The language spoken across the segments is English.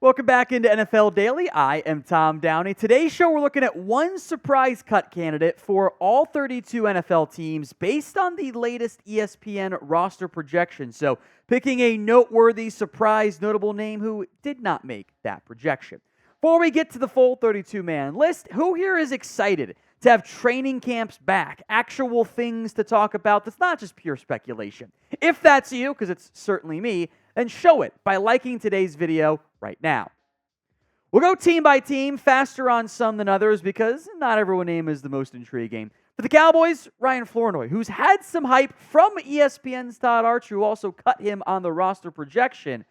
Welcome back into NFL Daily. I am Tom Downey. Today's show, we're looking at one surprise cut candidate for all 32 NFL teams based on the latest ESPN roster projection. So picking a noteworthy, surprise, notable name who did not make that projection. Before we get to the full 32-man list, who here is excited to have training camps back, actual things to talk about that's not just pure speculation? If that's you, because it's certainly me, then show it by liking today's video right now. We'll go team by team, faster on some than others because not everyone's name is the most intriguing. For the Cowboys, Ryan Flournoy, who's had some hype from ESPN's Todd Archer, who also cut him on the roster projection.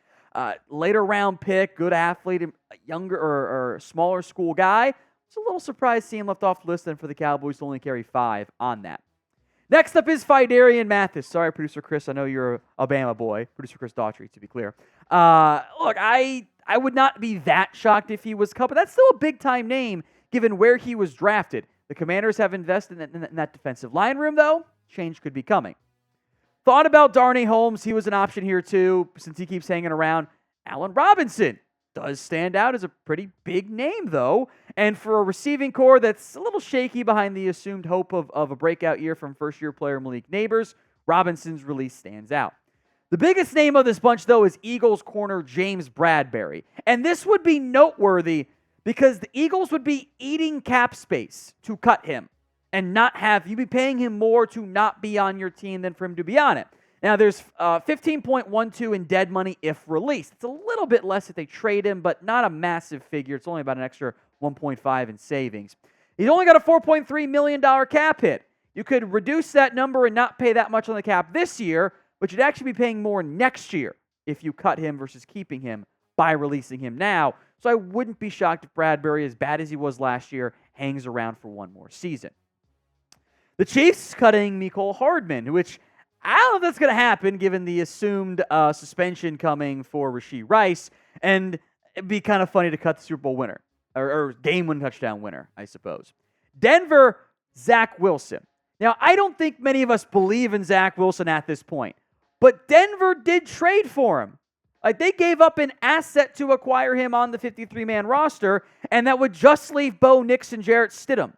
Later round pick, good athlete, younger or smaller school guy. It's a little surprised seeing him left off the list and for the Cowboys to only carry 5 on that. Next up is Phidarian Mathis. Sorry, Producer Chris. I know you're a Bama boy. Producer Chris Daughtry, to be clear. Look, I would not be that shocked if he was cut, but that's still a big-time name given where he was drafted. The Commanders have invested in that defensive line room, though. Change could be coming. Thought about Darnay Holmes. He was an option here, too, since he keeps hanging around. Allen Robinson does stand out as a pretty big name, though. And for a receiving core that's a little shaky behind the assumed hope of a breakout year from first-year player Malik Neighbors, Robinson's release stands out. The biggest name of this bunch, though, is Eagles corner James Bradberry. And this would be noteworthy because the Eagles would be eating cap space to cut him and not have you be paying him more to not be on your team than for him to be on it. Now, there's 15.12 in dead money if released. It's a little bit less if they trade him, but not a massive figure. It's only about an extra 1.5 in savings. He's only got a $4.3 million cap hit. You could reduce that number and not pay that much on the cap this year, but you'd actually be paying more next year if you cut him versus keeping him by releasing him now. So I wouldn't be shocked if Bradberry, as bad as he was last year, hangs around for one more season. The Chiefs cutting Mecole Hardman, which I don't know if that's going to happen given the assumed suspension coming for Rashee Rice, and it'd be kind of funny to cut the Super Bowl winner, or game-winning touchdown winner, I suppose. Denver, Zach Wilson. Now, I don't think many of us believe in Zach Wilson at this point, but Denver did trade for him. Like, they gave up an asset to acquire him on the 53-man roster, and that would just leave Bo Nix and Jarrett Stidham.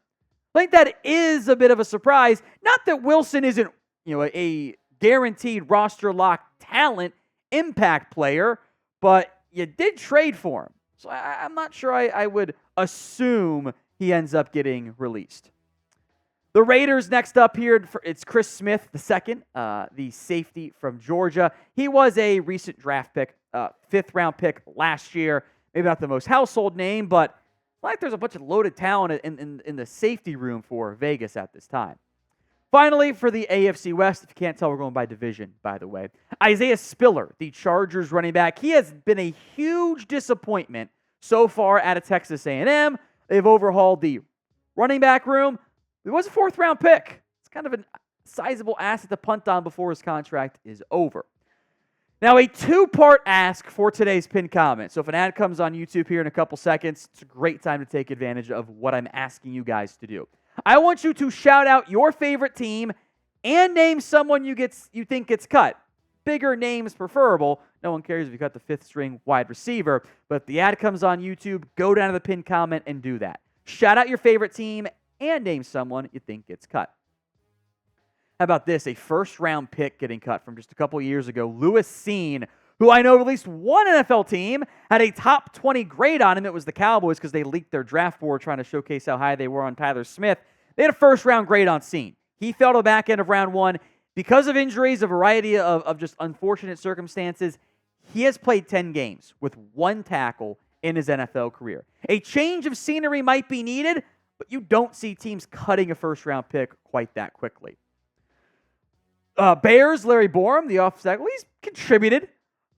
I think that is a bit of a surprise. Not that Wilson isn't a guaranteed roster lock talent, impact player, but you did trade for him. So I'm not sure I would assume he ends up getting released. The Raiders next up here, it's Chris Smith II, the safety from Georgia. He was a recent draft pick, 5th-round pick last year. Maybe not the most household name, but like there's a bunch of loaded talent in the safety room for Vegas at this time. Finally, for the AFC West, if you can't tell, we're going by division, by the way. Isaiah Spiller, the Chargers running back. He has been a huge disappointment so far out of Texas A&M. They've overhauled the running back room. It was a 4th-round pick. It's kind of a sizable asset to punt on before his contract is over. Now, a 2-part ask for today's pinned comment. So if an ad comes on YouTube here in a couple seconds, it's a great time to take advantage of what I'm asking you guys to do. I want you to shout out your favorite team and name someone you think gets cut. Bigger names preferable. No one cares if you cut the 5th-string wide receiver. But if the ad comes on YouTube, go down to the pinned comment and do that. Shout out your favorite team and name someone you think gets cut. How about this? A 1st-round pick getting cut from just a couple years ago. Lewis Cine, who I know at least one NFL team had a top 20 grade on him. It was the Cowboys because they leaked their draft board trying to showcase how high they were on Tyler Smith. They had a 1st-round grade on Cine. He fell to the back end of round 1 because of injuries, a variety of just unfortunate circumstances. He has played 10 games with 1 tackle in his NFL career. A change of scenery might be needed, but you don't see teams cutting a 1st-round pick quite that quickly. Bears, Larry Borum, the offensive tackle, he's contributed.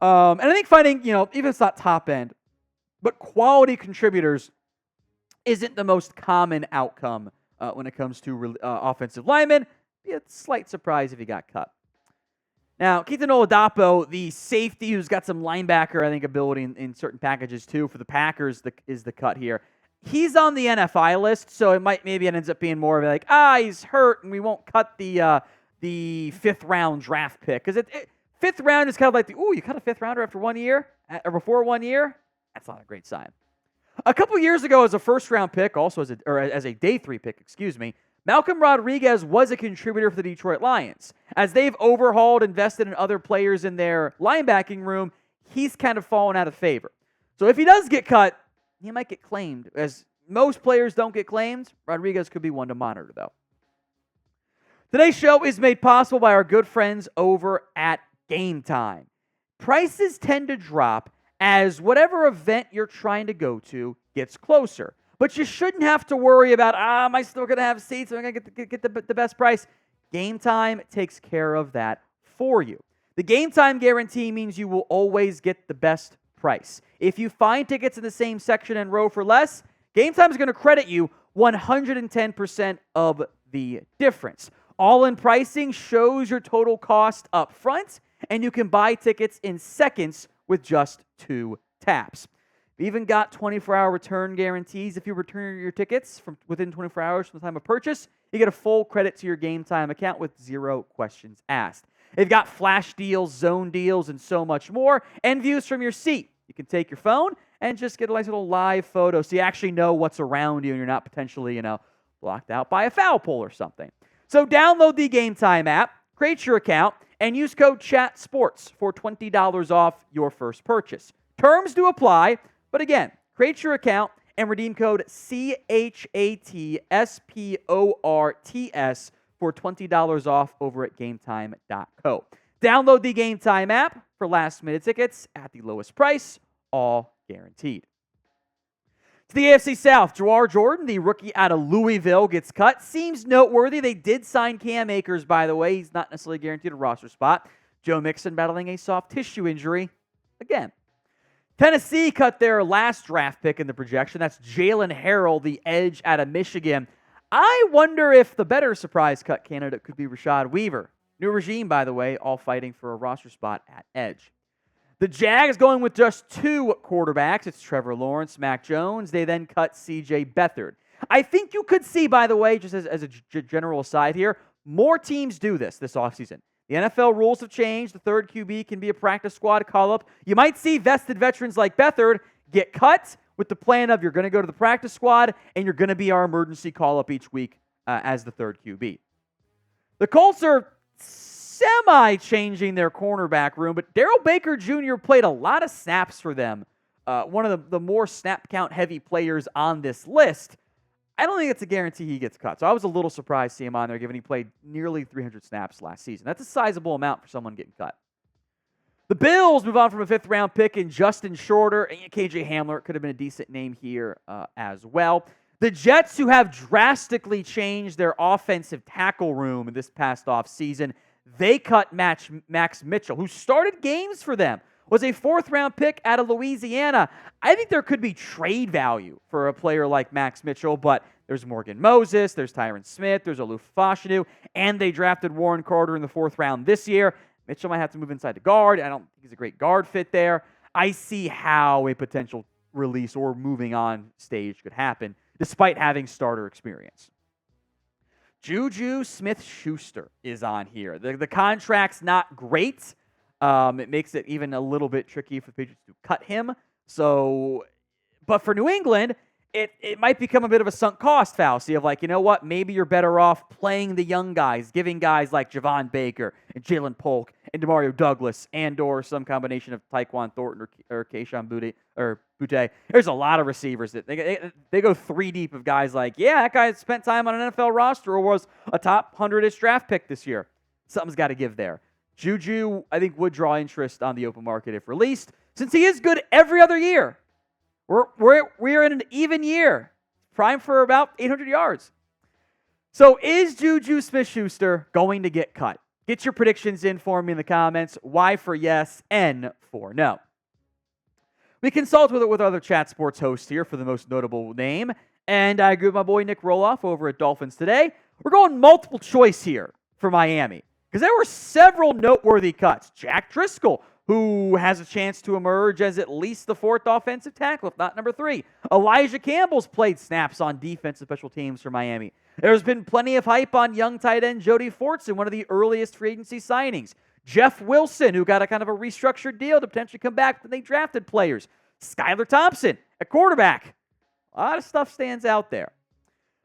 And I think finding, even if it's not top end, but quality contributors isn't the most common outcome when it comes to offensive linemen. Be a slight surprise if he got cut. Now, Keaton Oladapo, the safety who's got some linebacker, I think, ability in certain packages too for the Packers is the cut here. He's on the NFI list, so it ends up being more of like, he's hurt, and we won't cut the 5th-round draft pick. Because 5th round is kind of like, you cut a 5th rounder after 1 year? Or before 1 year? That's not a great sign. A couple years ago, as a first-round pick, also as a day 3 pick, Malcolm Rodriguez was a contributor for the Detroit Lions. As they've overhauled, invested in other players in their linebacking room, he's kind of fallen out of favor. So if he does get cut, he might get claimed. As most players don't get claimed, Rodriguez could be one to monitor, though. Today's show is made possible by our good friends over at GameTime. Prices tend to drop as whatever event you're trying to go to gets closer. But you shouldn't have to worry about, am I still going to have seats? Am I going to get the best price? GameTime takes care of that for you. The GameTime guarantee means you will always get the best price. If you find tickets in the same section and row for less, GameTime is going to credit you 110% of the difference. All-in pricing shows your total cost up front, and you can buy tickets in seconds with just 2 taps. We even got 24-hour return guarantees. If you return your tickets from within 24 hours from the time of purchase, you get a full credit to your GameTime account with 0 questions asked. They've got flash deals, zone deals, and so much more, and views from your seat. You can take your phone and just get a nice little live photo so you actually know what's around you and you're not potentially, blocked out by a foul pole or something. So download the GameTime app, create your account, and use code CHATSPORTS for $20 off your first purchase. Terms do apply, but again, create your account and redeem code CHATSPORTS for $20 off over at GameTime.co. Download the GameTime app for last-minute tickets at the lowest price, all guaranteed. To the AFC South, Jawar Jordan, the rookie out of Louisville, gets cut. Seems noteworthy. They did sign Cam Akers, by the way. He's not necessarily guaranteed a roster spot. Joe Mixon battling a soft tissue injury again. Tennessee cut their last draft pick in the projection. That's Jalen Harrell, the edge out of Michigan. I wonder if the better surprise cut candidate could be Rashad Weaver. New regime, by the way, all fighting for a roster spot at edge. The Jags going with just 2 quarterbacks. It's Trevor Lawrence, Mac Jones. They then cut C.J. Beathard. I think you could see, by the way, just as a general aside here, more teams do this offseason. The NFL rules have changed. The third QB can be a practice squad call-up. You might see vested veterans like Beathard get cut with the plan of you're going to go to the practice squad and you're going to be our emergency call-up each week as the third QB. The Colts are semi-changing their cornerback room, but Darrell Baker Jr. played a lot of snaps for them. One of the more snap count heavy players on this list. I don't think it's a guarantee he gets cut. So I was a little surprised to see him on there, given he played nearly 300 snaps last season. That's a sizable amount for someone getting cut. The Bills move on from a 5th-round pick in Justin Shorter. KJ Hamler could have been a decent name here as well. The Jets, who have drastically changed their offensive tackle room this past offseason, they cut Max Mitchell, who started games for them, was a 4th-round pick out of Louisiana. I think there could be trade value for a player like Max Mitchell, but there's Morgan Moses, there's Tyron Smith, there's Aluf Fashanu, and they drafted Warren Carter in the 4th round this year. Mitchell might have to move inside the guard. I don't think he's a great guard fit there. I see how a potential release or moving on stage could happen, despite having starter experience. JuJu Smith-Schuster is on here. The contract's not great. It makes it even a little bit tricky for the Patriots to cut him. But for New England, it might become a bit of a sunk cost fallacy of like, you know what, maybe you're better off playing the young guys, giving guys like Javon Baker and Jalen Polk and DeMario Douglas and or some combination of Tyquan Thornton or Kayshon Boutte. There's a lot of receivers that they go 3 deep of guys like, yeah, that guy spent time on an NFL roster or was a top 100-ish draft pick this year. Something's got to give there. JuJu, I think, would draw interest on the open market if released, since he is good every other year. We're in an even year, prime for about 800 yards. So is JuJu Smith-Schuster going to get cut? Get your predictions in for me in the comments. Y for yes, N for no. We consult with other chat sports hosts here for the most notable name, and I agree with my boy Nick Roloff over at Dolphins Today. We're going multiple choice here for Miami, because there were several noteworthy cuts. Jack Driscoll, who has a chance to emerge as at least the 4th offensive tackle, if not number 3. Elijah Campbell's played snaps on defensive special teams for Miami. There's been plenty of hype on young tight end Jody Fortson, one of the earliest free agency signings. Jeff Wilson, who got a kind of a restructured deal to potentially come back when they drafted players. Skylar Thompson at quarterback. A lot of stuff stands out there.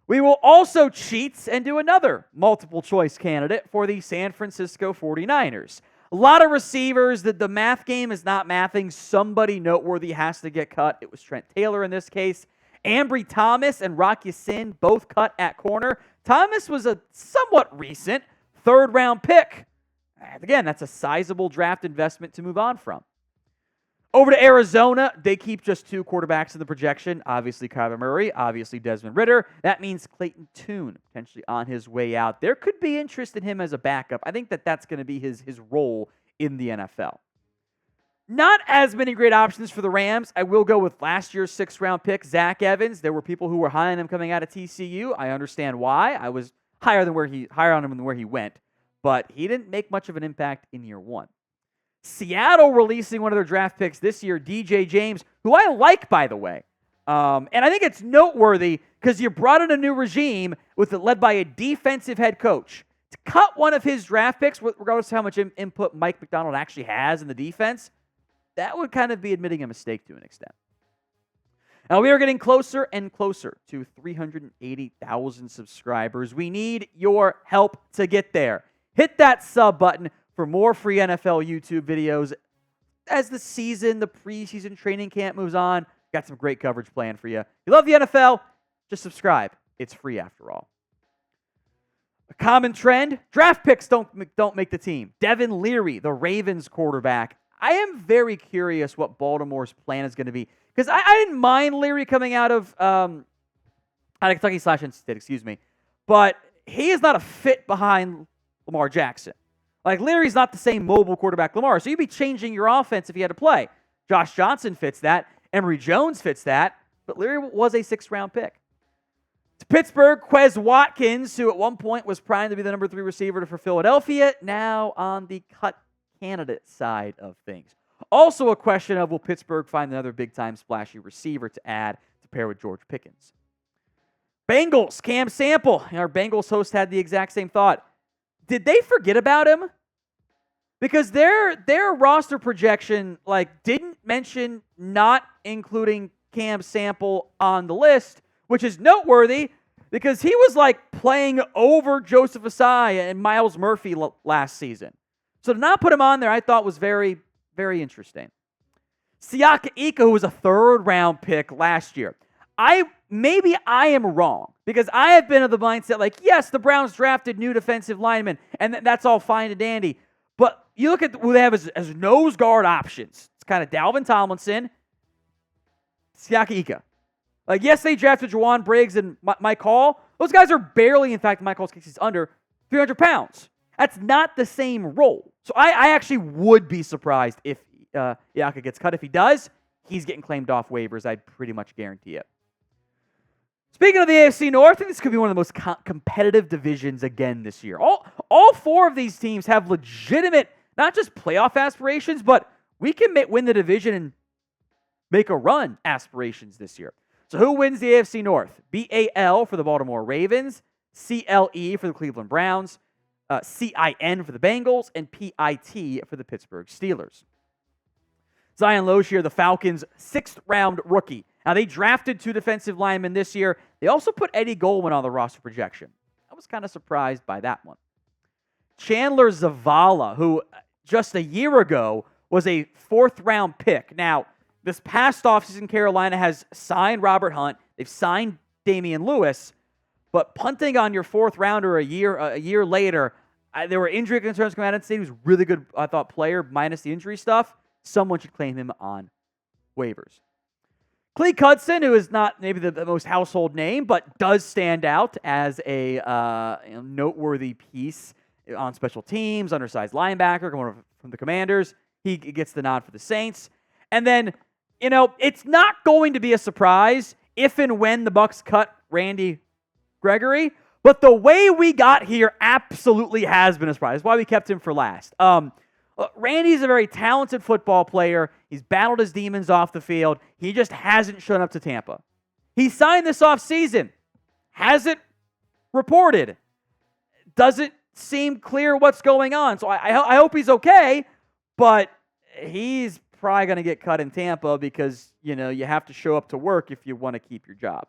We will also cheat and do another multiple choice candidate for the San Francisco 49ers. A lot of receivers. The math game is not mathing. Somebody noteworthy has to get cut. It was Trent Taylor in this case. Ambry Thomas and Rock Ya-Sin both cut at corner. Thomas was a somewhat recent third-round pick. Again, that's a sizable draft investment to move on from. Over to Arizona, they keep just 2 quarterbacks in the projection. Obviously, Kyler Murray. Obviously, Desmond Ridder. That means Clayton Tune potentially on his way out. There could be interest in him as a backup. I think that's going to be his role in the NFL. Not as many great options for the Rams. I will go with last year's 6th-round pick, Zach Evans. There were people who were high on him coming out of TCU. I understand why. I was higher on him than where he went, but he didn't make much of an impact in year 1. Seattle releasing one of their draft picks this year, DJ James, who I like, by the way. And I think it's noteworthy because you brought in a new regime led by a defensive head coach. To cut one of his draft picks, regardless of how much input Mike McDonald actually has in the defense, that would kind of be admitting a mistake to an extent. Now, we are getting closer and closer to 380,000 subscribers. We need your help to get there. Hit that sub button for more free NFL YouTube videos as the preseason training camp moves on. Got some great coverage planned for you. If you love the NFL, just subscribe. It's free after all. A common trend, draft picks don't make the team. Devin Leary, the Ravens quarterback. I am very curious what Baltimore's plan is going to be because I didn't mind Leary coming out of Kentucky/NC State, but he is not a fit behind Lamar Jackson. Like, Leary's not the same mobile quarterback Lamar, so you'd be changing your offense if you had to play. Josh Johnson fits that. Emory Jones fits that, but Leary was a 6th-round pick. To Pittsburgh, Quez Watkins, who at one point was primed to be the number 3 receiver for Philadelphia, now on the cut candidate side of things. Also a question of, will Pittsburgh find another big-time splashy receiver to add to pair with George Pickens? Bengals, Cam Sample. Our Bengals host had the exact same thought. Did they forget about him? Because their roster projection didn't mention not including Cam Sample on the list, which is noteworthy because he was playing over Joseph Asai and Miles Murphy last season. So to not put him on there, I thought was very, very interesting. Siaka Ika, who was a 3rd-round pick last year. Maybe I am wrong because I have been of the mindset yes, the Browns drafted new defensive linemen, and that's all fine and dandy. But you look at who they have as nose guard options. It's kind of Dalvin Tomlinson, Siaka Ika. Yes, they drafted Juwan Briggs and Mecole. Those guys are barely, in fact, Mecole's case, he's under 300 pounds. That's not the same role. So I actually would be surprised if Ika gets cut. If he does, he's getting claimed off waivers. I'd pretty much guarantee it. Speaking of the AFC North, I think this could be one of the most competitive divisions again this year. All 4 of these teams have legitimate, not just playoff aspirations, but we can win the division and make a run aspirations this year. So who wins the AFC North? BAL for the Baltimore Ravens, CLE for the Cleveland Browns, CIN for the Bengals, and PIT for the Pittsburgh Steelers. Zion Lozier, the Falcons' 6th-round rookie. Now, they drafted 2 defensive linemen this year. They also put Eddie Goldman on the roster projection. I was kind of surprised by that one. Chandler Zavala, who just a year ago was a 4th-round pick. Now, this past offseason, Carolina has signed Robert Hunt. They've signed Damian Lewis. But punting on your 4th-rounder a year later, there were injury concerns coming out of the state. He was a really good, I thought, player, minus the injury stuff. Someone should claim him on waivers. Cleek Hudson, who is not maybe the most household name, but does stand out as a noteworthy piece on special teams, undersized linebacker coming from the Commanders. He gets the nod for the Saints. And then, it's not going to be a surprise if and when the Bucs cut Randy Gregory, but the way we got here absolutely has been a surprise. That's why we kept him for last. Randy's a very talented football player. He's battled his demons off the field. He just hasn't shown up to Tampa. He signed this offseason. Hasn't reported. Doesn't seem clear what's going on. So I hope he's okay, but he's probably going to get cut in Tampa because, you have to show up to work if you want to keep your job.